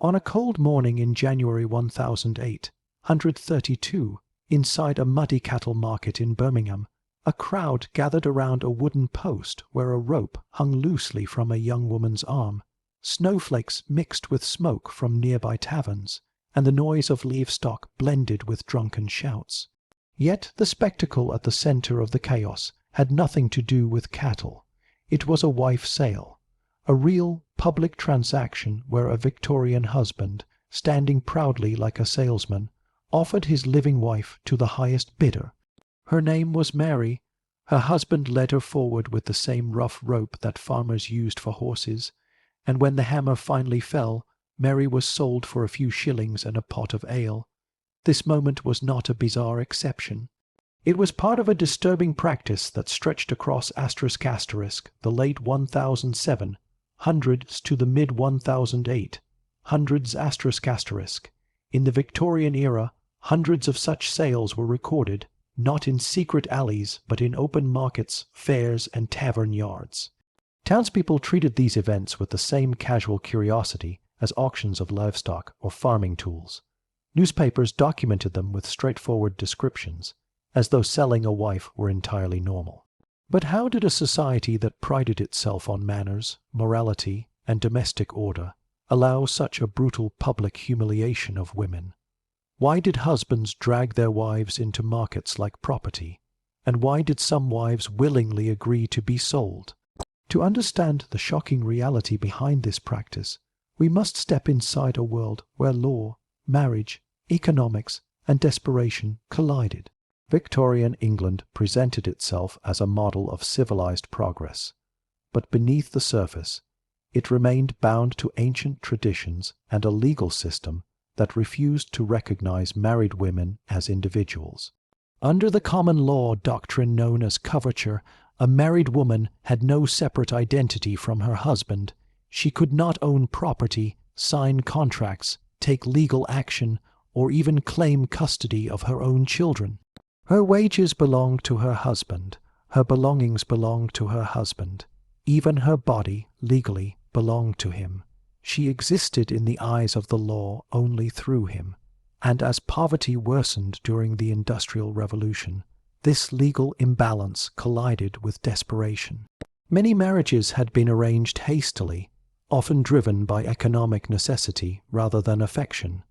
On a cold morning in January 1032, inside a muddy cattle market in Birmingham, a crowd gathered around a wooden post where a rope hung loosely from a young woman's arm. Snowflakes mixed with smoke from nearby taverns, and the noise of livestock blended with drunken shouts. Yet the spectacle at the centre of the chaos had nothing to do with cattle. It was a wife sale, a real public transaction where a Victorian husband, standing proudly like a salesman, offered his living wife to the highest bidder. Her name was Mary. Her husband led her forward with the same rough rope that farmers used for horses, and when the hammer finally fell, Mary was sold for a few shillings and a pot of ale. This moment was not a bizarre exception. It was part of a disturbing practice that stretched across ** the late 1007, hundreds to the mid 1008, hundreds **. In the Victorian era, hundreds of such sales were recorded, not in secret alleys, but in open markets, fairs, and tavern yards. Townspeople treated these events with the same casual curiosity as auctions of livestock or farming tools. Newspapers documented them with straightforward descriptions, as though selling a wife were entirely normal. But how did a society that prided itself on manners, morality, and domestic order allow such a brutal public humiliation of women? Why did husbands drag their wives into markets like property? And why did some wives willingly agree to be sold? To understand the shocking reality behind this practice, we must step inside a world where law, marriage, economics, and desperation collided. Victorian England presented itself as a model of civilized progress, but beneath the surface, it remained bound to ancient traditions and a legal system that refused to recognize married women as individuals. Under the common law doctrine known as coverture, a married woman had no separate identity from her husband. She could not own property, sign contracts, take legal action, or even claim custody of her own children. Her wages belonged to her husband, her belongings belonged to her husband, even her body, legally, belonged to him. She existed in the eyes of the law only through him, and as poverty worsened during the Industrial Revolution, this legal imbalance collided with desperation. Many marriages had been arranged hastily, often driven by economic necessity rather than affection.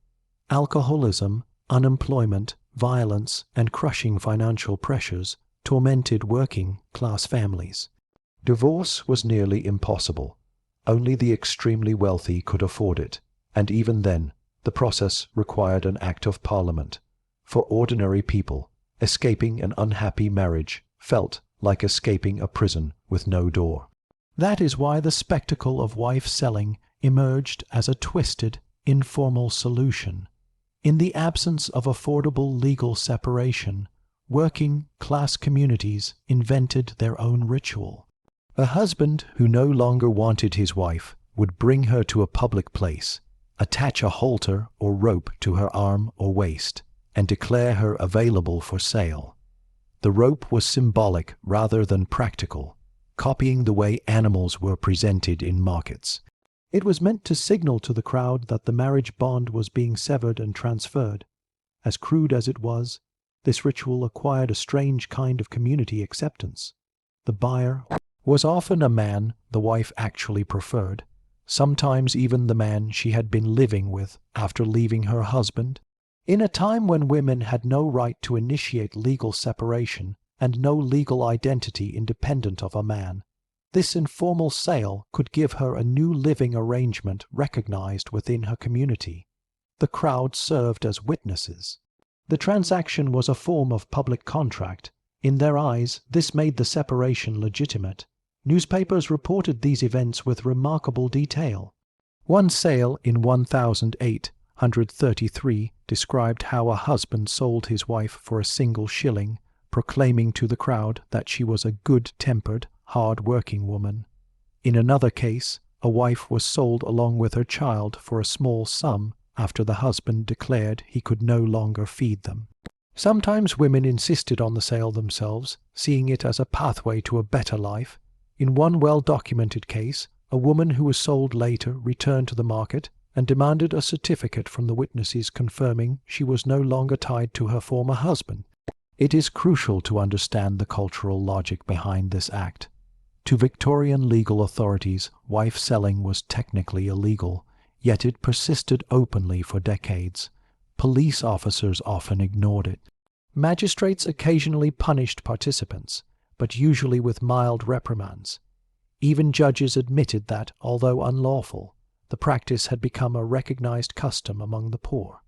Alcoholism, unemployment, violence, and crushing financial pressures tormented working-class families. Divorce was nearly impossible. Only the extremely wealthy could afford it, and even then, the process required an Act of Parliament. For ordinary people, escaping an unhappy marriage felt like escaping a prison with no door. That is why the spectacle of wife selling emerged as a twisted, informal solution. In the absence of affordable legal separation, working-class communities invented their own ritual. A husband who no longer wanted his wife would bring her to a public place, attach a halter or rope to her arm or waist, and declare her available for sale. The rope was symbolic rather than practical, copying the way animals were presented in markets. It was meant to signal to the crowd that the marriage bond was being severed and transferred. As crude as it was, this ritual acquired a strange kind of community acceptance. The buyer was often a man the wife actually preferred, sometimes even the man she had been living with after leaving her husband. In a time when women had no right to initiate legal separation and no legal identity independent of a man, this informal sale could give her a new living arrangement recognized within her community. The crowd served as witnesses. The transaction was a form of public contract. In their eyes, this made the separation legitimate. Newspapers reported these events with remarkable detail. One sale in 1833 described how a husband sold his wife for a single shilling, proclaiming to the crowd that she was a good-tempered, hard-working woman. In another case, a wife was sold along with her child for a small sum after the husband declared he could no longer feed them. Sometimes women insisted on the sale themselves, seeing it as a pathway to a better life. In one well-documented case, a woman who was sold later returned to the market and demanded a certificate from the witnesses confirming she was no longer tied to her former husband. It is crucial to understand the cultural logic behind this act. To Victorian legal authorities, wife selling was technically illegal, yet it persisted openly for decades. Police officers often ignored it. Magistrates occasionally punished participants, but usually with mild reprimands. Even judges admitted that, although unlawful, the practice had become a recognized custom among the poor.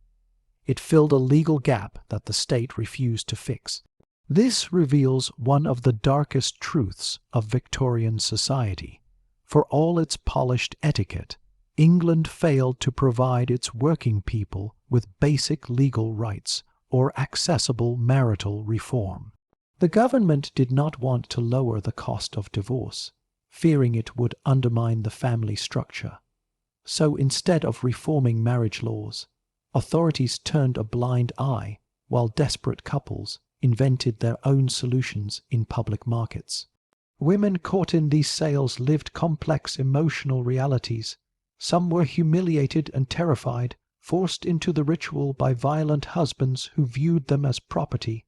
It filled a legal gap that the state refused to fix. This reveals one of the darkest truths of Victorian society. For all its polished etiquette, England failed to provide its working people with basic legal rights or accessible marital reform. The government did not want to lower the cost of divorce, fearing it would undermine the family structure. So instead of reforming marriage laws, authorities turned a blind eye while desperate couples invented their own solutions in public markets. Women caught in these sales lived complex emotional realities. Some were humiliated and terrified, forced into the ritual by violent husbands who viewed them as property.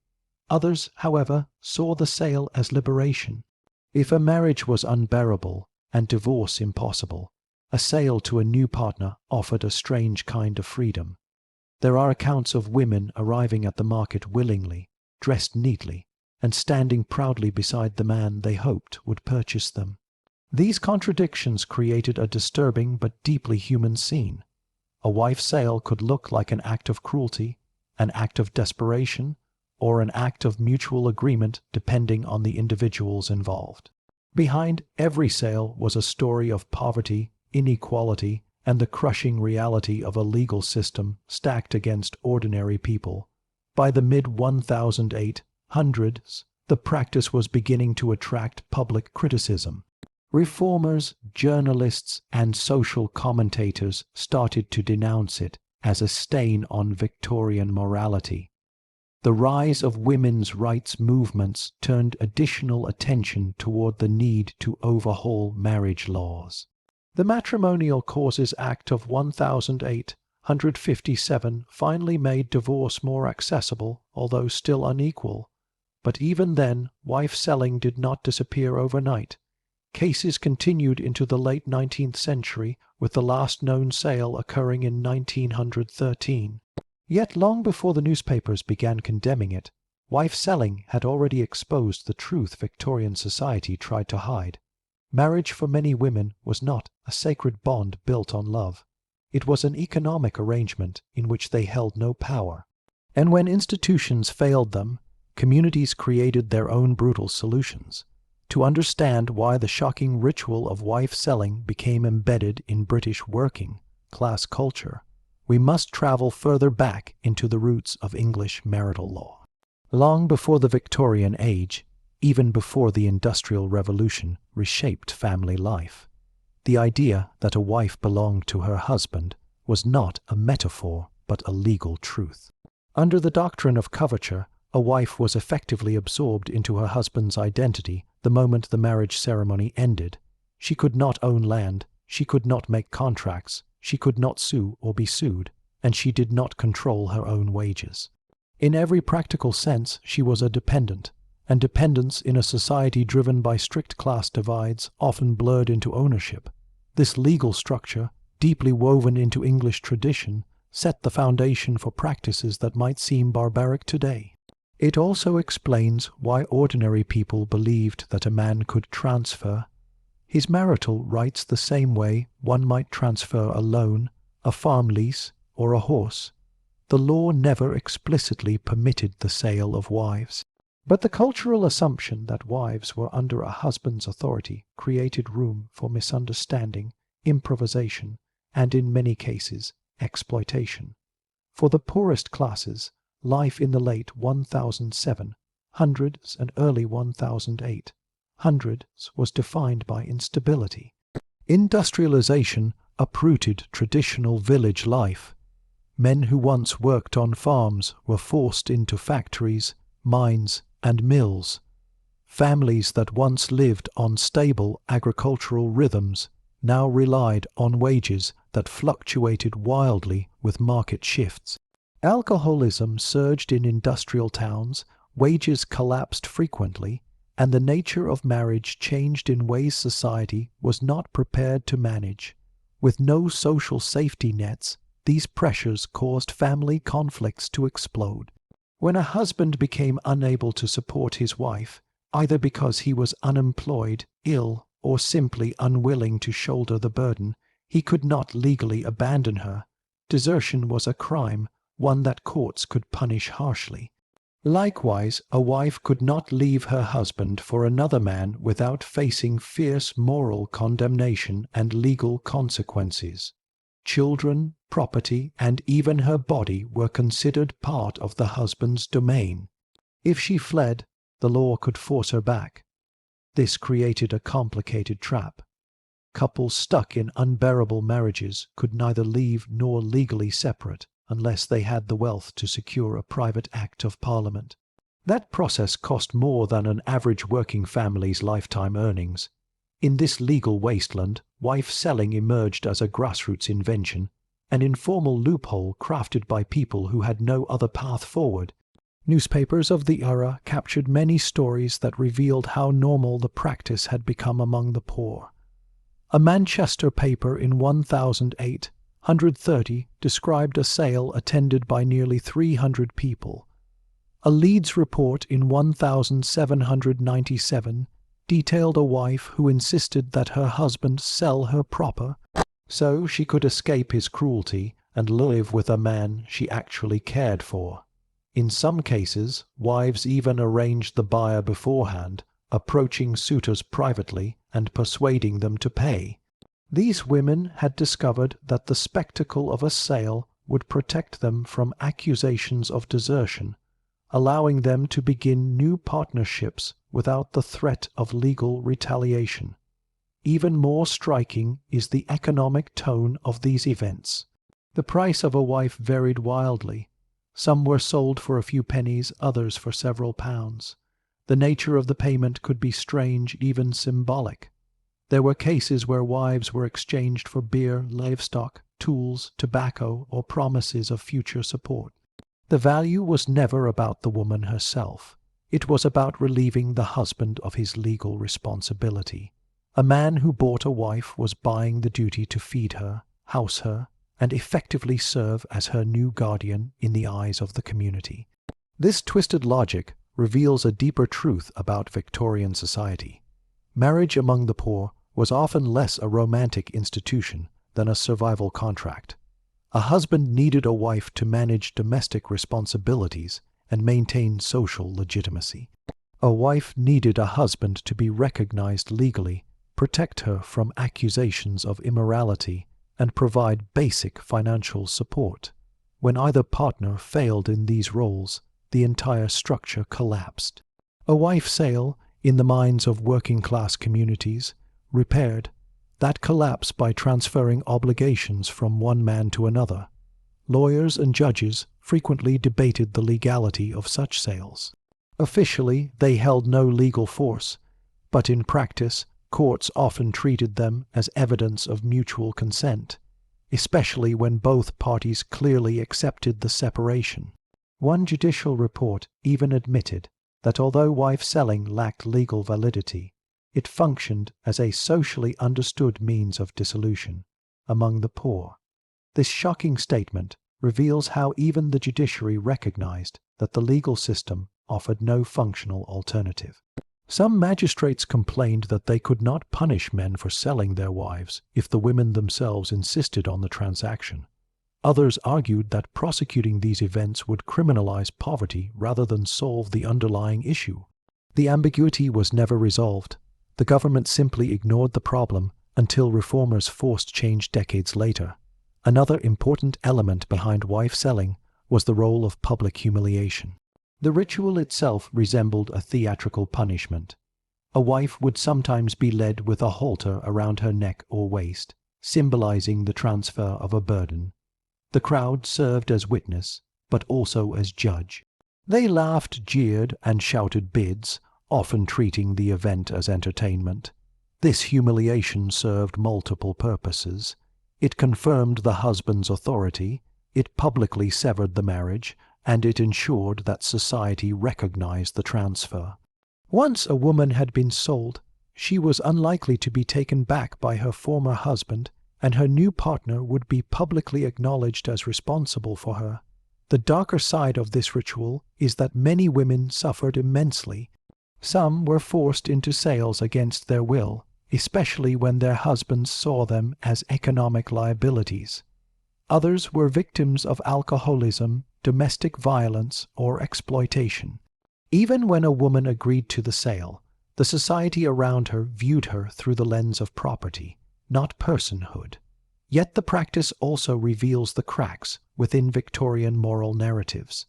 Others, however, saw the sale as liberation. If a marriage was unbearable and divorce impossible, a sale to a new partner offered a strange kind of freedom. There are accounts of women arriving at the market willingly, dressed neatly, and standing proudly beside the man they hoped would purchase them. These contradictions created a disturbing but deeply human scene. A wife sale could look like an act of cruelty, an act of desperation, or an act of mutual agreement depending on the individuals involved. Behind every sale was a story of poverty, inequality, and the crushing reality of a legal system stacked against ordinary people. By the mid-1800s, the practice was beginning to attract public criticism. Reformers, journalists, and social commentators started to denounce it as a stain on Victorian morality. The rise of women's rights movements turned additional attention toward the need to overhaul marriage laws. The Matrimonial Causes Act of 1857 finally made divorce more accessible, although still unequal. But even then, wife-selling did not disappear overnight. Cases continued into the late 19th century, with the last known sale occurring in 1913. Yet long before the newspapers began condemning it, wife-selling had already exposed the truth Victorian society tried to hide. Marriage for many women was not a sacred bond built on love. It was an economic arrangement in which they held no power. And when institutions failed them, communities created their own brutal solutions. To understand why the shocking ritual of wife-selling became embedded in British working-class culture, we must travel further back into the roots of English marital law. Long before the Victorian age, even before the Industrial Revolution reshaped family life, the idea that a wife belonged to her husband was not a metaphor but a legal truth. Under the doctrine of coverture, a wife was effectively absorbed into her husband's identity the moment the marriage ceremony ended. She could not own land, she could not make contracts, she could not sue or be sued, and she did not control her own wages. In every practical sense, she was a dependent, and dependence in a society driven by strict class divides often blurred into ownership. This legal structure, deeply woven into English tradition, set the foundation for practices that might seem barbaric today. It also explains why ordinary people believed that a man could transfer his marital rights the same way one might transfer a loan, a farm lease, or a horse. The law never explicitly permitted the sale of wives. But the cultural assumption that wives were under a husband's authority created room for misunderstanding, improvisation, and in many cases, exploitation. For the poorest classes, life in the late 1700s and early 1800s was defined by instability. Industrialization uprooted traditional village life. Men who once worked on farms were forced into factories, mines, and mills. Families that once lived on stable agricultural rhythms now relied on wages that fluctuated wildly with market shifts. Alcoholism surged in industrial towns, wages collapsed frequently, and the nature of marriage changed in ways society was not prepared to manage. With no social safety nets, these pressures caused family conflicts to explode. When a husband became unable to support his wife, either because he was unemployed, ill, or simply unwilling to shoulder the burden, he could not legally abandon her. Desertion was a crime, one that courts could punish harshly. Likewise, a wife could not leave her husband for another man without facing fierce moral condemnation and legal consequences. Children, property, and even her body were considered part of the husband's domain. If she fled, the law could force her back. This created a complicated trap. Couples stuck in unbearable marriages could neither leave nor legally separate unless they had the wealth to secure a private act of Parliament. That process cost more than an average working family's lifetime earnings. In this legal wasteland, wife selling emerged as a grassroots invention, an informal loophole crafted by people who had no other path forward. Newspapers of the era captured many stories that revealed how normal the practice had become among the poor. A Manchester paper in 1830 described a sale attended by nearly 300 people. A Leeds report in 1797 detailed a wife who insisted that her husband sell her proper so she could escape his cruelty and live with a man she actually cared for. In some cases, wives even arranged the buyer beforehand, approaching suitors privately and persuading them to pay. These women had discovered that the spectacle of a sale would protect them from accusations of desertion, allowing them to begin new partnerships without the threat of legal retaliation. Even more striking is the economic tone of these events. The price of a wife varied wildly. Some were sold for a few pennies, others for several pounds. The nature of the payment could be strange, even symbolic. There were cases where wives were exchanged for beer, livestock, tools, tobacco, or promises of future support. The value was never about the woman herself. It was about relieving the husband of his legal responsibility. A man who bought a wife was buying the duty to feed her, house her, and effectively serve as her new guardian in the eyes of the community. This twisted logic reveals a deeper truth about Victorian society. Marriage among the poor was often less a romantic institution than a survival contract. A husband needed a wife to manage domestic responsibilities and maintain social legitimacy. A wife needed a husband to be recognized legally, protect her from accusations of immorality, and provide basic financial support. When either partner failed in these roles, the entire structure collapsed. A wife sale, in the minds of working-class communities, repaired that collapse by transferring obligations from one man to another. Lawyers and judges frequently debated the legality of such sales. Officially, they held no legal force, but in practice, courts often treated them as evidence of mutual consent, especially when both parties clearly accepted the separation. One judicial report even admitted that although wife selling lacked legal validity, it functioned as a socially understood means of dissolution among the poor. This shocking statement reveals how even the judiciary recognized that the legal system offered no functional alternative. Some magistrates complained that they could not punish men for selling their wives if the women themselves insisted on the transaction. Others argued that prosecuting these events would criminalize poverty rather than solve the underlying issue. The ambiguity was never resolved. The government simply ignored the problem until reformers forced change decades later. Another important element behind wife selling was the role of public humiliation. The ritual itself resembled a theatrical punishment. A wife would sometimes be led with a halter around her neck or waist, symbolizing the transfer of a burden. The crowd served as witness, but also as judge. They laughed, jeered, and shouted bids, often treating the event as entertainment. This humiliation served multiple purposes. It confirmed the husband's authority, it publicly severed the marriage, and it ensured that society recognized the transfer. Once a woman had been sold, she was unlikely to be taken back by her former husband, and her new partner would be publicly acknowledged as responsible for her. The darker side of this ritual is that many women suffered immensely. Some were forced into sales against their will, especially when their husbands saw them as economic liabilities. Others were victims of alcoholism, domestic violence, or exploitation. Even when a woman agreed to the sale, the society around her viewed her through the lens of property, not personhood. Yet the practice also reveals the cracks within Victorian moral narratives.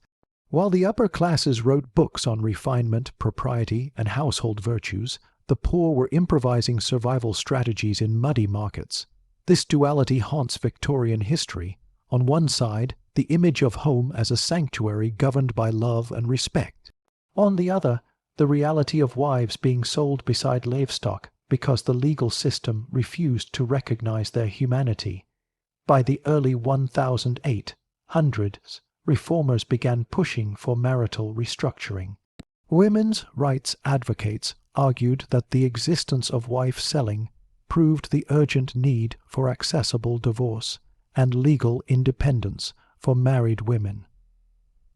While the upper classes wrote books on refinement, propriety, and household virtues, the poor were improvising survival strategies in muddy markets. This duality haunts Victorian history. On one side, the image of home as a sanctuary governed by love and respect. On the other, the reality of wives being sold beside livestock because the legal system refused to recognize their humanity. By the early 1800s, reformers began pushing for marital restructuring. Women's rights advocates argued that the existence of wife selling proved the urgent need for accessible divorce and legal independence for married women.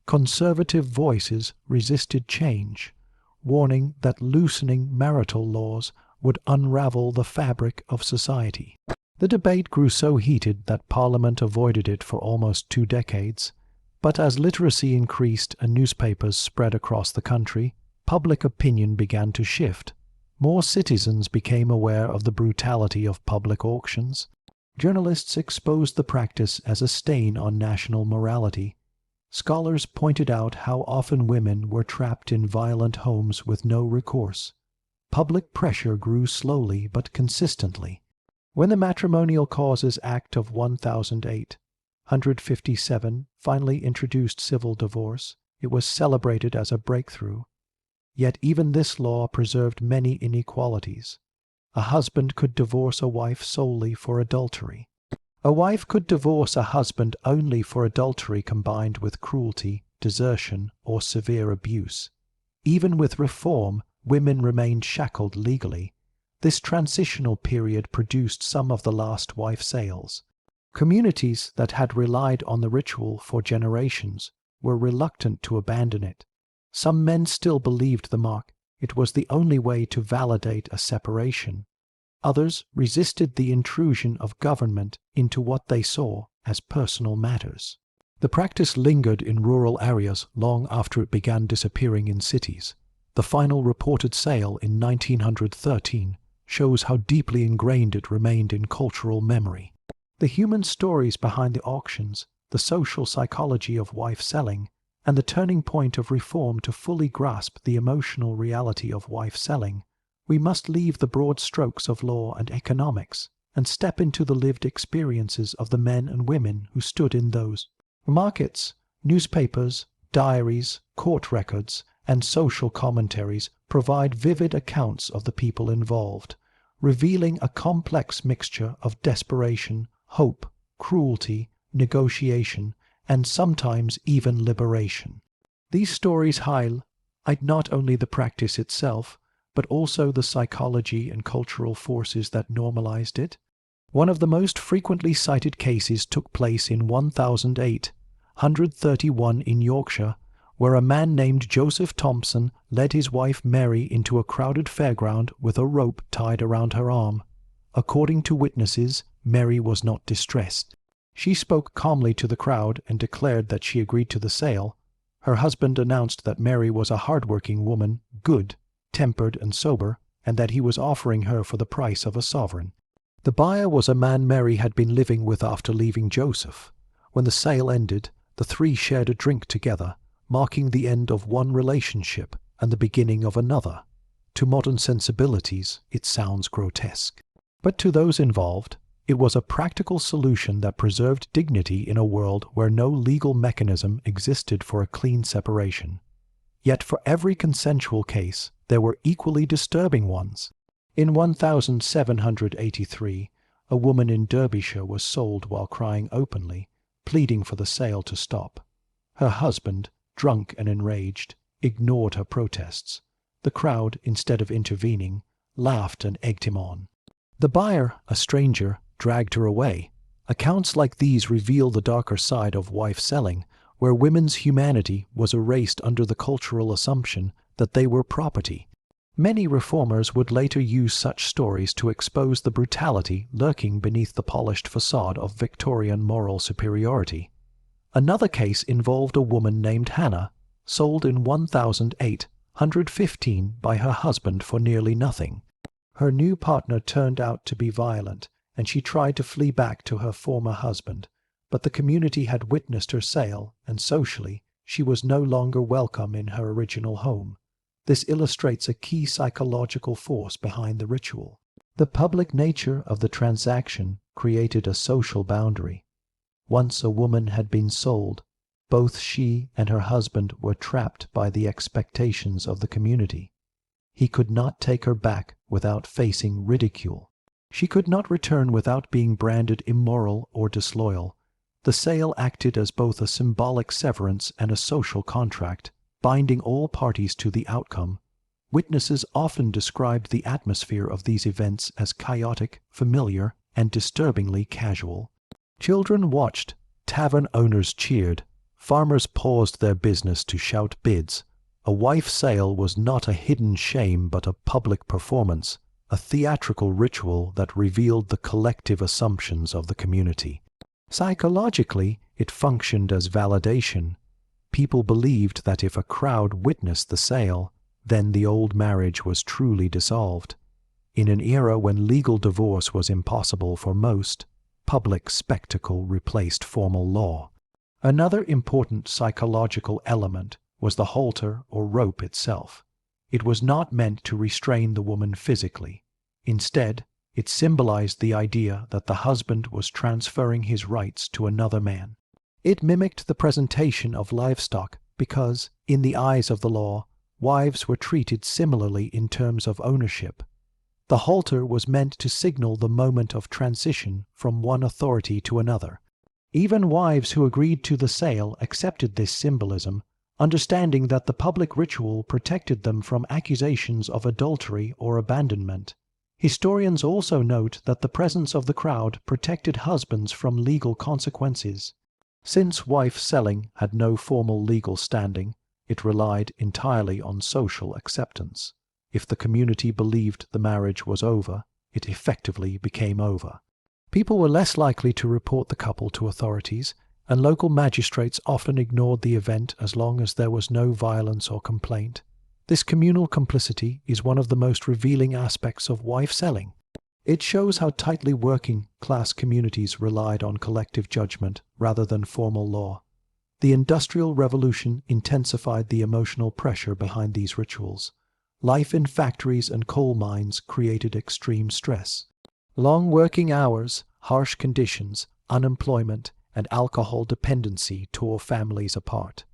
Conservative voices resisted change, warning that loosening marital laws would unravel the fabric of society. The debate grew so heated that Parliament avoided it for almost 2 decades, but as literacy increased and newspapers spread across the country, public opinion began to shift. More citizens became aware of the brutality of public auctions. Journalists exposed the practice as a stain on national morality. Scholars pointed out how often women were trapped in violent homes with no recourse. Public pressure grew slowly but consistently. When the Matrimonial Causes Act of 1857 finally introduced civil divorce, it was celebrated as a breakthrough. Yet even this law preserved many inequalities. A husband could divorce a wife solely for adultery. A wife could divorce a husband only for adultery combined with cruelty, desertion, or severe abuse. Even with reform, women remained shackled legally. This transitional period produced some of the last wife sales. Communities that had relied on the ritual for generations were reluctant to abandon it. Some men still believed the mark. It was the only way to validate a separation. Others resisted the intrusion of government into what they saw as personal matters. The practice lingered in rural areas long after it began disappearing in cities. The final reported sale in 1913 shows how deeply ingrained it remained in cultural memory. The human stories behind the auctions, the social psychology of wife selling, and the turning point of reform to fully grasp the emotional reality of wife selling, we must leave the broad strokes of law and economics and step into the lived experiences of the men and women who stood in those markets. Newspapers, diaries, court records, and social commentaries provide vivid accounts of the people involved, revealing a complex mixture of desperation, hope, cruelty, negotiation, and sometimes even liberation. These stories highlight not only the practice itself, but also the psychology and cultural forces that normalized it. One of the most frequently cited cases took place in 1831 in Yorkshire, where a man named Joseph Thompson led his wife Mary into a crowded fairground with a rope tied around her arm. According to witnesses, Mary was not distressed. She spoke calmly to the crowd and declared that she agreed to the sale. Her husband announced that Mary was a hard-working woman, good, tempered, and sober, and that he was offering her for the price of a sovereign. The buyer was a man Mary had been living with after leaving Joseph. When the sale ended, the three shared a drink together, marking the end of one relationship and the beginning of another. To modern sensibilities, it sounds grotesque. But to those involved, it was a practical solution that preserved dignity in a world where no legal mechanism existed for a clean separation. Yet for every consensual case, there were equally disturbing ones. In 1783, a woman in Derbyshire was sold while crying openly, pleading for the sale to stop. Her husband, drunk and enraged, ignored her protests. The crowd, instead of intervening, laughed and egged him on. The buyer, a stranger, dragged her away. Accounts like these reveal the darker side of wife selling, where women's humanity was erased under the cultural assumption that they were property. Many reformers would later use such stories to expose the brutality lurking beneath the polished facade of Victorian moral superiority. Another case involved a woman named Hannah, sold in 1815 by her husband for nearly nothing. Her new partner turned out to be violent, and she tried to flee back to her former husband, but the community had witnessed her sale, and socially, she was no longer welcome in her original home. This illustrates a key psychological force behind the ritual. The public nature of the transaction created a social boundary. Once a woman had been sold, both she and her husband were trapped by the expectations of the community. He could not take her back without facing ridicule. She could not return without being branded immoral or disloyal. The sale acted as both a symbolic severance and a social contract, binding all parties to the outcome. Witnesses often described the atmosphere of these events as chaotic, familiar, and disturbingly casual. Children watched, tavern owners cheered, farmers paused their business to shout bids. A wife sale was not a hidden shame but a public performance, a theatrical ritual that revealed the collective assumptions of the community. Psychologically, it functioned as validation. People believed that if a crowd witnessed the sale, then the old marriage was truly dissolved. In an era when legal divorce was impossible for most, public spectacle replaced formal law. Another important psychological element was the halter or rope itself. It was not meant to restrain the woman physically. Instead, it symbolized the idea that the husband was transferring his rights to another man. It mimicked the presentation of livestock because, in the eyes of the law, wives were treated similarly in terms of ownership. The halter was meant to signal the moment of transition from one authority to another. Even wives who agreed to the sale accepted this symbolism, understanding that the public ritual protected them from accusations of adultery or abandonment. Historians also note that the presence of the crowd protected husbands from legal consequences. Since wife selling had no formal legal standing, it relied entirely on social acceptance. If the community believed the marriage was over, it effectively became over. People were less likely to report the couple to authorities, and local magistrates often ignored the event as long as there was no violence or complaint. This communal complicity is one of the most revealing aspects of wife selling. It shows how tightly working class communities relied on collective judgment rather than formal law. The Industrial Revolution intensified the emotional pressure behind these rituals. Life in factories and coal mines created extreme stress. Long working hours, harsh conditions, unemployment, and alcohol dependency tore families apart.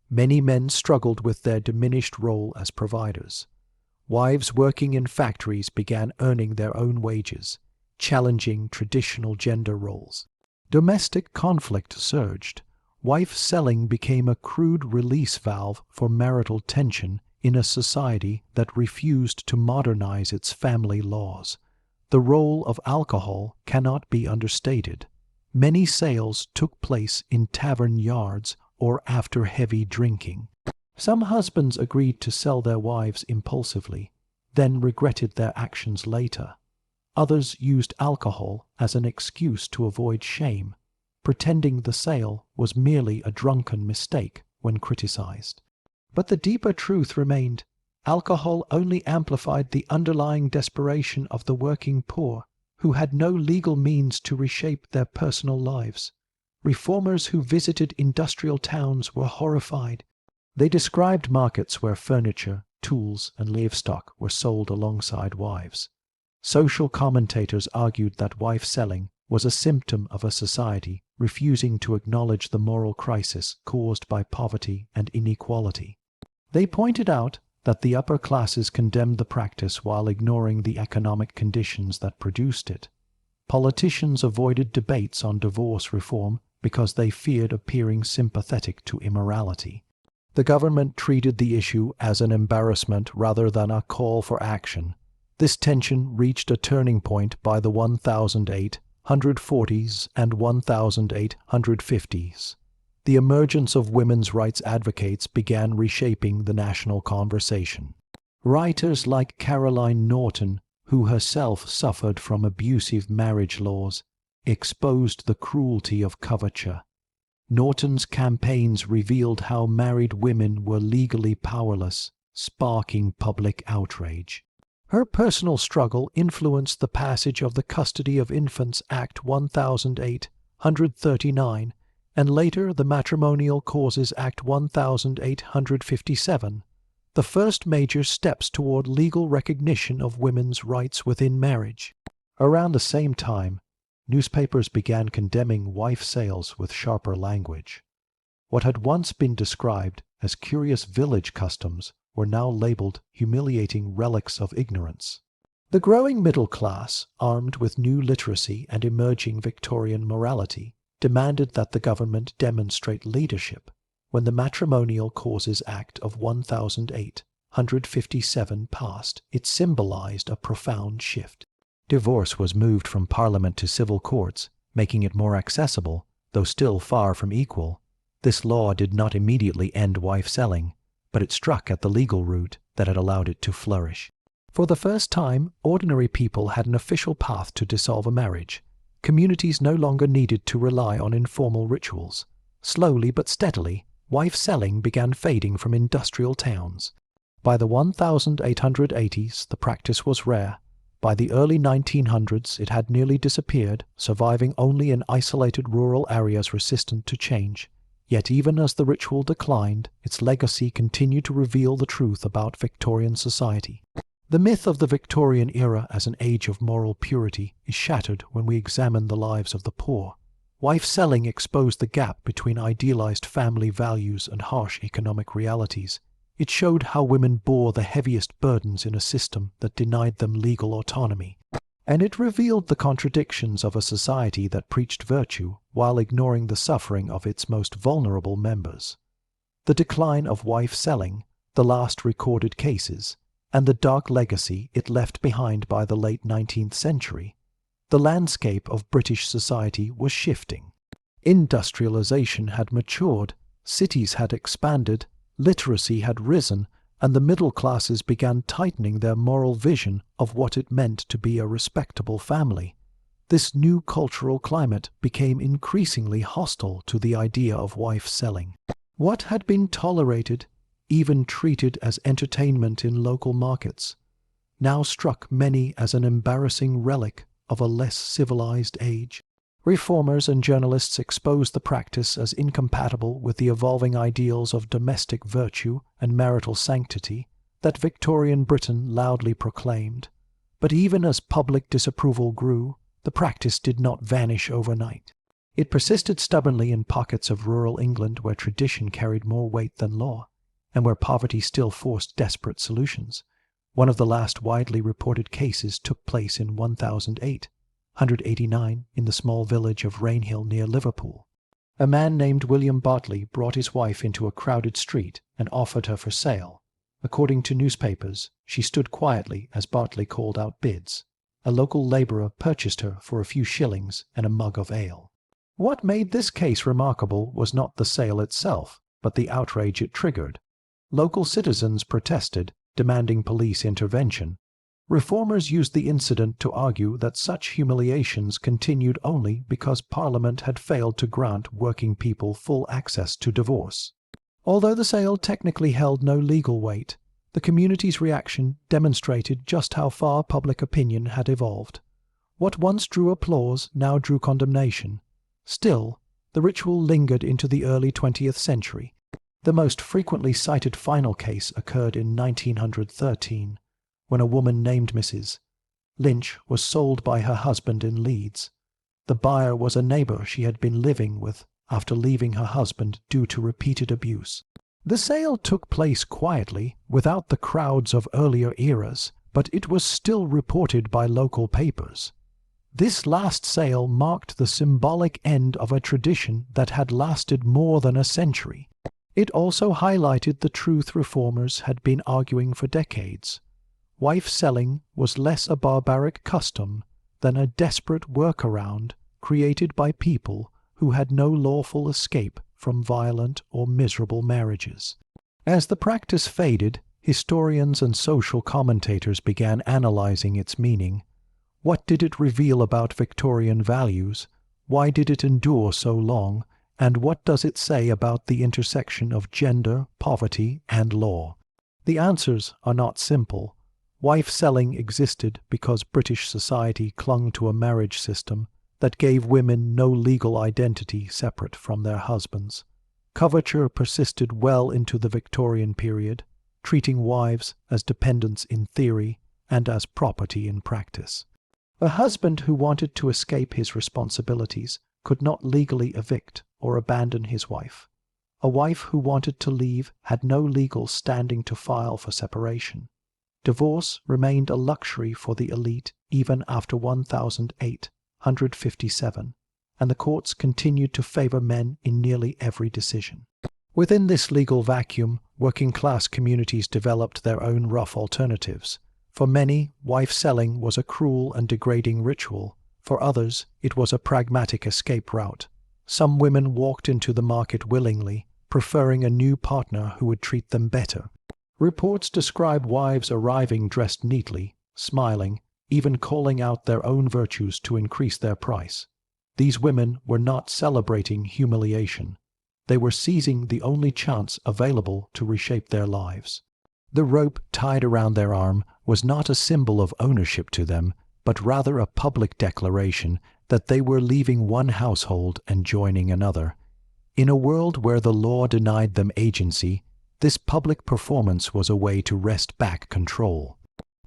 Many men struggled with their diminished role as providers. Wives working in factories began earning their own wages, challenging traditional gender roles. Domestic conflict surged. Wife selling became a crude release valve for marital tension in a society that refused to modernize its family laws. The role of alcohol cannot be understated. Many sales took place in tavern yards or after heavy drinking. Some husbands agreed to sell their wives impulsively, then regretted their actions later. Others used alcohol as an excuse to avoid shame, pretending the sale was merely a drunken mistake when criticized. But the deeper truth remained: alcohol only amplified the underlying desperation of the working poor, who had no legal means to reshape their personal lives. Reformers who visited industrial towns were horrified. They described markets where furniture, tools, and livestock were sold alongside wives. Social commentators argued that wife selling was a symptom of a society refusing to acknowledge the moral crisis caused by poverty and inequality. They pointed out that the upper classes condemned the practice while ignoring the economic conditions that produced it. Politicians avoided debates on divorce reform because they feared appearing sympathetic to immorality. The government treated the issue as an embarrassment rather than a call for action. This tension reached a turning point by the 1840s and 1850s. The emergence of women's rights advocates began reshaping the national conversation. Writers like Caroline Norton, who herself suffered from abusive marriage laws, exposed the cruelty of coverture. Norton's campaigns revealed how married women were legally powerless, sparking public outrage. Her personal struggle influenced the passage of the Custody of Infants Act 1839 and later the Matrimonial Causes Act 1857, the first major steps toward legal recognition of women's rights within marriage. Around the same time, newspapers began condemning wife sales with sharper language. What had once been described as curious village customs were now labeled humiliating relics of ignorance. The growing middle class, armed with new literacy and emerging Victorian morality, demanded that the government demonstrate leadership. When the Matrimonial Causes Act of 1857 passed, it symbolized a profound shift. Divorce was moved from Parliament to civil courts, making it more accessible, though still far from equal. This law did not immediately end wife selling, but it struck at the legal route that had allowed it to flourish. For the first time, ordinary people had an official path to dissolve a marriage. Communities no longer needed to rely on informal rituals. Slowly but steadily, wife selling began fading from industrial towns. By the 1880s, the practice was rare. By the early 1900s, it had nearly disappeared, surviving only in isolated rural areas resistant to change. Yet even as the ritual declined, its legacy continued to reveal the truth about Victorian society. The myth of the Victorian era as an age of moral purity is shattered when we examine the lives of the poor. Wife selling exposed the gap between idealized family values and harsh economic realities. It showed how women bore the heaviest burdens in a system that denied them legal autonomy. And it revealed the contradictions of a society that preached virtue while ignoring the suffering of its most vulnerable members. The decline of wife selling, the last recorded cases, and the dark legacy it left behind by the late 19th century, the landscape of British society was shifting. Industrialization had matured, cities had expanded, literacy had risen, and the middle classes began tightening their moral vision of what it meant to be a respectable family. This new cultural climate became increasingly hostile to the idea of wife selling. What had been tolerated, even treated as entertainment in local markets, now struck many as an embarrassing relic of a less civilized age. Reformers and journalists exposed the practice as incompatible with the evolving ideals of domestic virtue and marital sanctity that Victorian Britain loudly proclaimed. But even as public disapproval grew, the practice did not vanish overnight. It persisted stubbornly in pockets of rural England where tradition carried more weight than law, and where poverty still forced desperate solutions. One of the last widely reported cases took place in 1889 in the small village of Rainhill near Liverpool. A man named William Bartley brought his wife into a crowded street and offered her for sale. According to newspapers, she stood quietly as Bartley called out bids. A local labourer purchased her for a few shillings and a mug of ale. What made this case remarkable was not the sale itself, but the outrage it triggered. Local citizens protested, demanding police intervention. Reformers used the incident to argue that such humiliations continued only because Parliament had failed to grant working people full access to divorce. Although the sale technically held no legal weight, the community's reaction demonstrated just how far public opinion had evolved. What once drew applause now drew condemnation. Still, the ritual lingered into the early 20th century. The most frequently cited final case occurred in 1913, when a woman named Mrs. Lynch was sold by her husband in Leeds. The buyer was a neighbour she had been living with after leaving her husband due to repeated abuse. The sale took place quietly, without the crowds of earlier eras, but it was still reported by local papers. This last sale marked the symbolic end of a tradition that had lasted more than a century. It also highlighted the truth reformers had been arguing for decades. Wife selling was less a barbaric custom than a desperate workaround created by people who had no lawful escape from violent or miserable marriages. As the practice faded, historians and social commentators began analyzing its meaning. What did it reveal about Victorian values? Why did it endure so long? And what does it say about the intersection of gender, poverty, and law? The answers are not simple. Wife-selling existed because British society clung to a marriage system that gave women no legal identity separate from their husbands. Coverture persisted well into the Victorian period, treating wives as dependents in theory and as property in practice. A husband who wanted to escape his responsibilities could not legally evict or abandon his wife. A wife who wanted to leave had no legal standing to file for separation. Divorce remained a luxury for the elite even after 1857, and the courts continued to favor men in nearly every decision. Within this legal vacuum, working-class communities developed their own rough alternatives. For many, wife-selling was a cruel and degrading ritual. For others, it was a pragmatic escape route. Some women walked into the market willingly, preferring a new partner who would treat them better. Reports describe wives arriving dressed neatly, smiling, even calling out their own virtues to increase their price. These women were not celebrating humiliation. They were seizing the only chance available to reshape their lives. The rope tied around their arm was not a symbol of ownership to them, but rather a public declaration that they were leaving one household and joining another. In a world where the law denied them agency, this public performance was a way to wrest back control.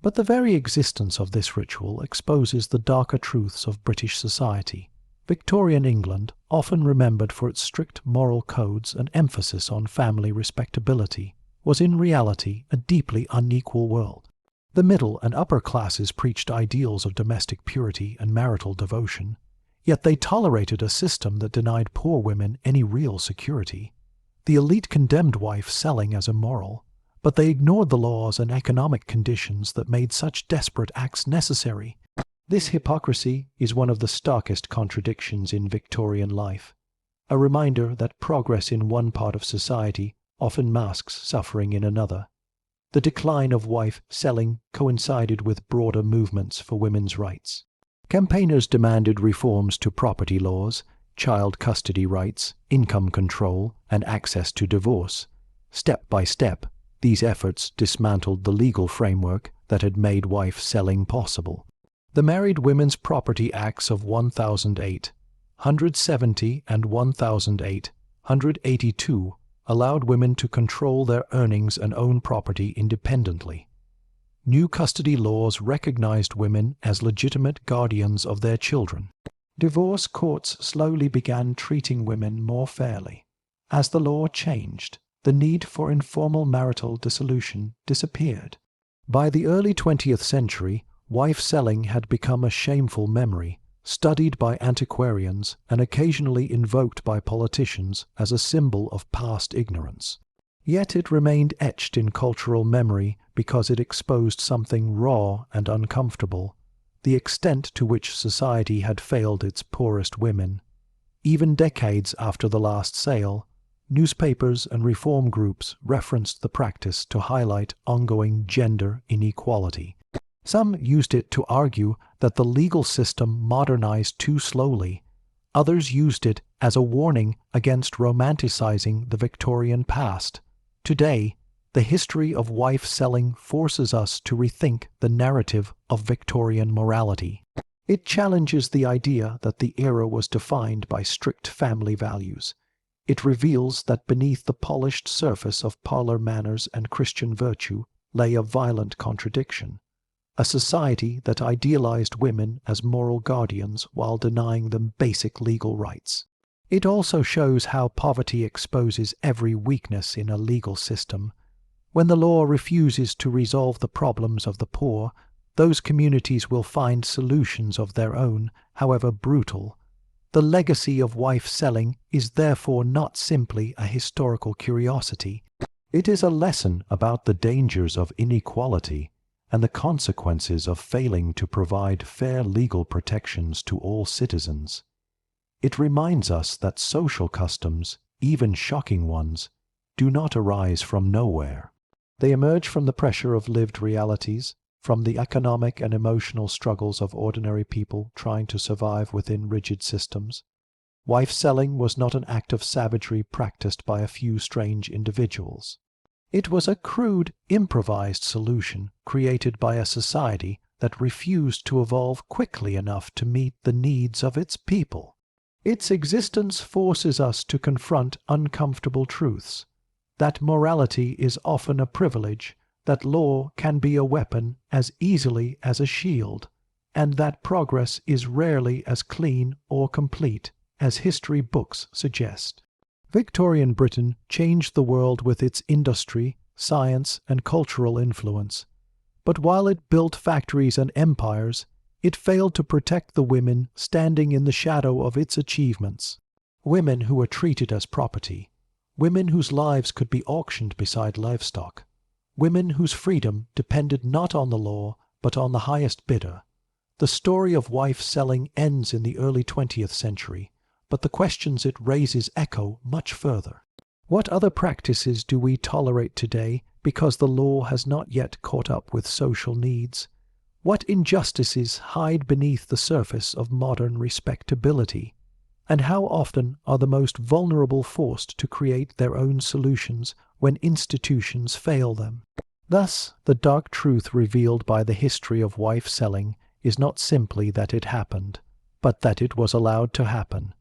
But the very existence of this ritual exposes the darker truths of British society. Victorian England, often remembered for its strict moral codes and emphasis on family respectability, was in reality a deeply unequal world. The middle and upper classes preached ideals of domestic purity and marital devotion, yet they tolerated a system that denied poor women any real security. The elite condemned wife-selling as immoral, but they ignored the laws and economic conditions that made such desperate acts necessary. This hypocrisy is one of the starkest contradictions in Victorian life, a reminder that progress in one part of society often masks suffering in another. The decline of wife-selling coincided with broader movements for women's rights. Campaigners demanded reforms to property laws, child custody rights, income control, and access to divorce. Step by step, these efforts dismantled the legal framework that had made wife-selling possible. The Married Women's Property Acts of 1008, 170 and 1008, 182 allowed women to control their earnings and own property independently. New custody laws recognized women as legitimate guardians of their children. Divorce courts slowly began treating women more fairly. As the law changed, the need for informal marital dissolution disappeared. By the early 20th century, wife-selling had become a shameful memory, studied by antiquarians and occasionally invoked by politicians as a symbol of past ignorance. Yet it remained etched in cultural memory because it exposed something raw and uncomfortable, the extent to which society had failed its poorest women. Even decades after the last sale, newspapers and reform groups referenced the practice to highlight ongoing gender inequality. Some used it to argue that the legal system modernized too slowly. Others used it as a warning against romanticizing the Victorian past. Today, the history of wife-selling forces us to rethink the narrative of Victorian morality. It challenges the idea that the era was defined by strict family values. It reveals that beneath the polished surface of parlor manners and Christian virtue lay a violent contradiction. A society that idealized women as moral guardians while denying them basic legal rights. It also shows how poverty exposes every weakness in a legal system. When the law refuses to resolve the problems of the poor, those communities will find solutions of their own, however brutal. The legacy of wife selling is therefore not simply a historical curiosity. It is a lesson about the dangers of inequality and the consequences of failing to provide fair legal protections to all citizens. It reminds us that social customs, even shocking ones, do not arise from nowhere. They emerge from the pressure of lived realities, from the economic and emotional struggles of ordinary people trying to survive within rigid systems. Wife selling was not an act of savagery practiced by a few strange individuals. It was a crude, improvised solution created by a society that refused to evolve quickly enough to meet the needs of its people. Its existence forces us to confront uncomfortable truths, that morality is often a privilege, that law can be a weapon as easily as a shield, and that progress is rarely as clean or complete as history books suggest. Victorian Britain changed the world with its industry, science, and cultural influence. But while it built factories and empires, it failed to protect the women standing in the shadow of its achievements. Women who were treated as property. Women whose lives could be auctioned beside livestock. Women whose freedom depended not on the law, but on the highest bidder. The story of wife selling ends in the early 20th century, but the questions it raises echo much further. What other practices do we tolerate today because the law has not yet caught up with social needs? What injustices hide beneath the surface of modern respectability? And how often are the most vulnerable forced to create their own solutions when institutions fail them? Thus, the dark truth revealed by the history of wife selling is not simply that it happened, but that it was allowed to happen.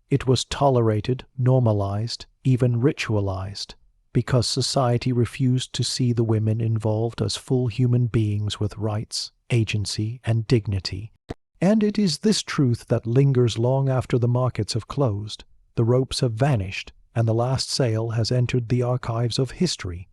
It was tolerated, normalized, even ritualized, because society refused to see the women involved as full human beings with rights, agency, and dignity. And it is this truth that lingers long after the markets have closed, the ropes have vanished, and the last sale has entered the archives of history.